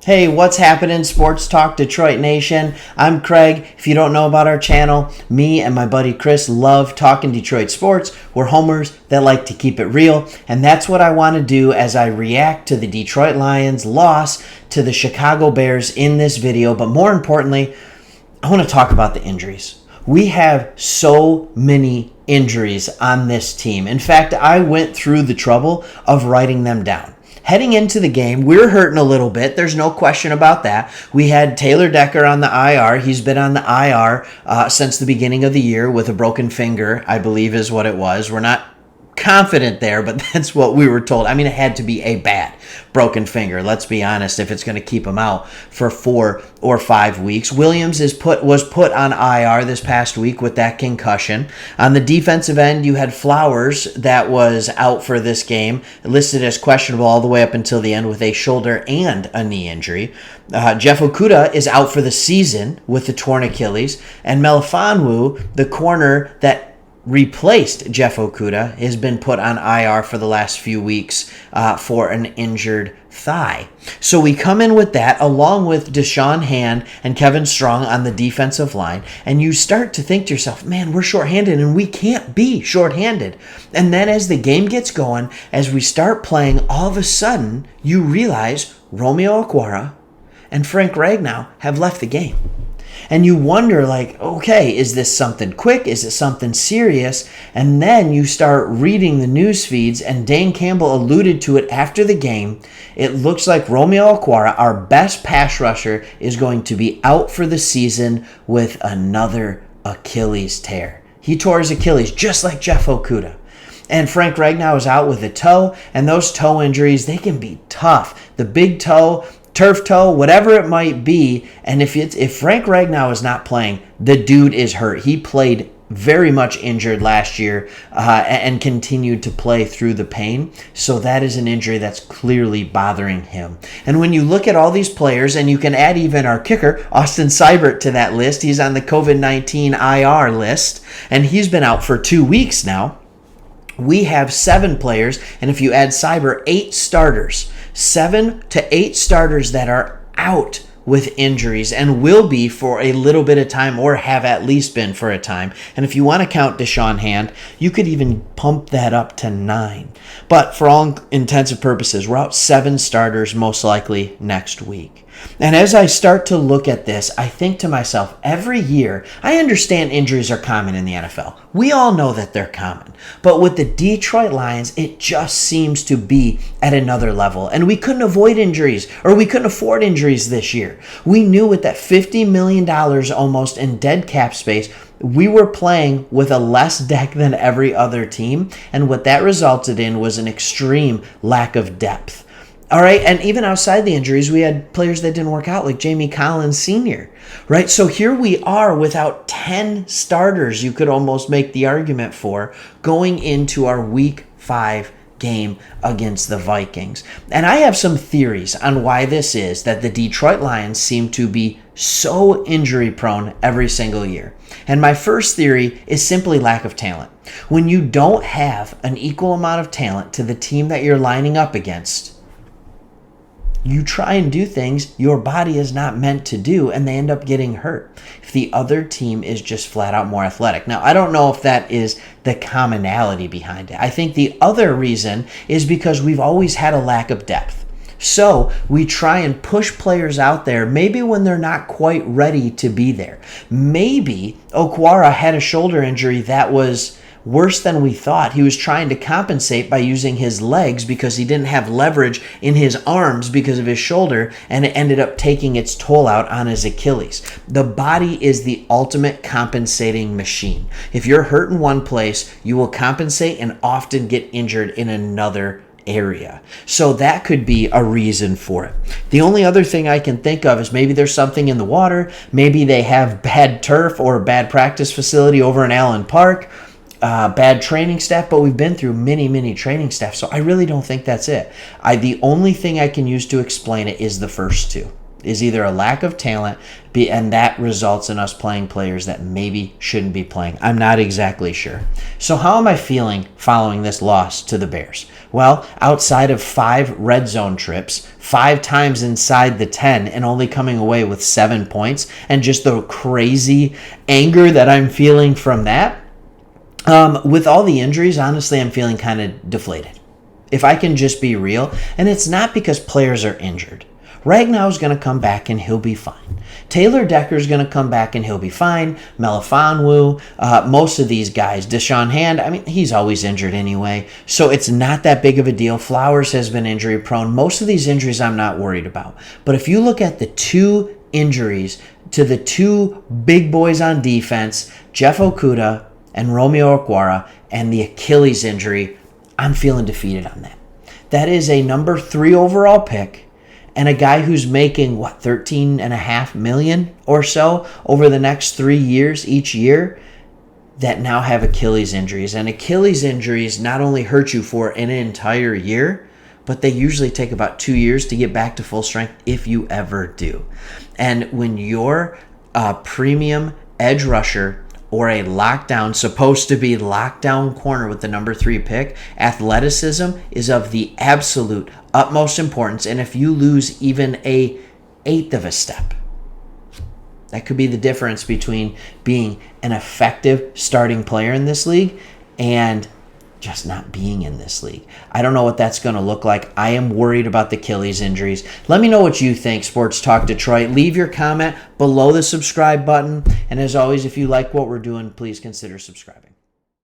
Hey, what's happening, Sports Talk Detroit Nation? I'm Craig. If you don't know about our channel, me and my buddy Chris love talking Detroit sports. We're homers that like to keep it real, and that's what I want to do as I react to the Detroit Lions' loss to the Chicago Bears in this video. But more importantly, I want to talk about the injuries. We have so many injuries on this team. In fact, I went through the trouble of writing them down. Heading into the game, we're hurting a little bit. There's no question about that. We had Taylor Decker on the IR. He's been on the IR since the beginning of the year with a broken finger, I believe is what it was. We're not confident there, but that's what we were told. I mean, it had to be a bad broken finger, let's be honest, if it's going to keep him out for 4 or 5 weeks. Williams was put on IR this past week with that concussion. On the defensive end, you had Flowers that was out for this game, listed as questionable all the way up until the end with a shoulder and a knee injury. Jeff Okudah is out for the season with the torn Achilles, and Melifonwu, the corner that replaced Jeff Okudah, has been put on IR for the last few weeks for an injured thigh. So we come in with that along with Deshaun Hand and Kevin Strong on the defensive line, and you start to think to yourself, man, we're shorthanded and we can't be shorthanded. And then as the game gets going, as we start playing, all of a sudden you realize Romeo Okwara and Frank Ragnow have left the game. And you wonder, like, okay, is this something quick? Is it something serious? And then you start reading the news feeds, and Dane Campbell alluded to it after the game. It looks like Romeo Okwara, our best pass rusher, is going to be out for the season with another Achilles tear. He tore his Achilles just like Jeff Okudah. And Frank Ragnow is out with a toe, and those toe injuries, they can be tough. The big toe, turf toe, whatever it might be. And if Frank Ragnow is not playing, the dude is hurt. He played very much injured last year and continued to play through the pain. So that is an injury that's clearly bothering him. And when you look at all these players, and you can add even our kicker, Austin Seibert, to that list, he's on the COVID-19 IR list, and he's been out for 2 weeks now. We have 7 players, and if you add Seibert, 8 starters. 7 to 8 starters that are out with injuries and will be for a little bit of time, or have at least been for a time. And if you want to count Deshaun Hand, you could even pump that up to 9. But for all intents and purposes, we're out 7 starters most likely next week. And as I start to look at this, I think to myself, every year, I understand injuries are common in the NFL. We all know that they're common. But with the Detroit Lions, it just seems to be at another level. And we couldn't avoid injuries, or we couldn't afford injuries this year. We knew with that $50 million almost in dead cap space, we were playing with a less deck than every other team. And what that resulted in was an extreme lack of depth. All right, and even outside the injuries, we had players that didn't work out, like Jamie Collins Sr., right? So here we are without 10 starters, you could almost make the argument for, going into our Week 5 game against the Vikings. And I have some theories on why this is that the Detroit Lions seem to be so injury prone every single year. And my first theory is simply lack of talent. When you don't have an equal amount of talent to the team that you're lining up against, you try and do things your body is not meant to do, and they end up getting hurt if the other team is just flat out more athletic. Now, I don't know if that is the commonality behind it. I think the other reason is because we've always had a lack of depth. So we try and push players out there maybe when they're not quite ready to be there. Maybe Okwara had a shoulder injury that was worse than we thought. He was trying to compensate by using his legs because he didn't have leverage in his arms because of his shoulder, and it ended up taking its toll out on his Achilles. The body is the ultimate compensating machine. If you're hurt in one place, you will compensate and often get injured in another area. So that could be a reason for it. The only other thing I can think of is maybe there's something in the water. Maybe they have bad turf or a bad practice facility over in Allen Park. Bad training staff, but we've been through many training staff, so I really don't think that's it. The only thing I can use to explain it is the first two. is either a lack of talent, and that results in us playing players that maybe shouldn't be playing. I'm not exactly sure. So how am I feeling following this loss to the Bears? Well, outside of 5 red zone trips, 5 times inside the 10, and only coming away with 7 points, and just the crazy anger that I'm feeling from that, with all the injuries, honestly, I'm feeling kind of deflated. If I can just be real, and it's not because players are injured. Ragnow's going to come back and he'll be fine. Taylor Decker's going to come back and he'll be fine. Melifonwu, most of these guys, Deshaun Hand, I mean, he's always injured anyway, so it's not that big of a deal. Flowers has been injury prone. Most of these injuries I'm not worried about. But if you look at the 2 injuries to the 2 big boys on defense, Jeff Okudah and Romeo Okwara, and the Achilles injury, I'm feeling defeated on that. That is a number 3 overall pick, and a guy who's making, $13.5 million or so over the next 3 years each year, that now have Achilles injuries. And Achilles injuries not only hurt you for an entire year, but they usually take about 2 years to get back to full strength if you ever do. And when you're a premium edge rusher or a lockdown, supposed to be lockdown corner with the number 3 pick, athleticism is of the absolute utmost importance. And if you lose even an eighth of a step, that could be the difference between being an effective starting player in this league and just not being in this league. I don't know what that's going to look like. I am worried about the Achilles injuries. Let me know what you think, Sports Talk Detroit. Leave your comment below the subscribe button. And as always, if you like what we're doing, please consider subscribing.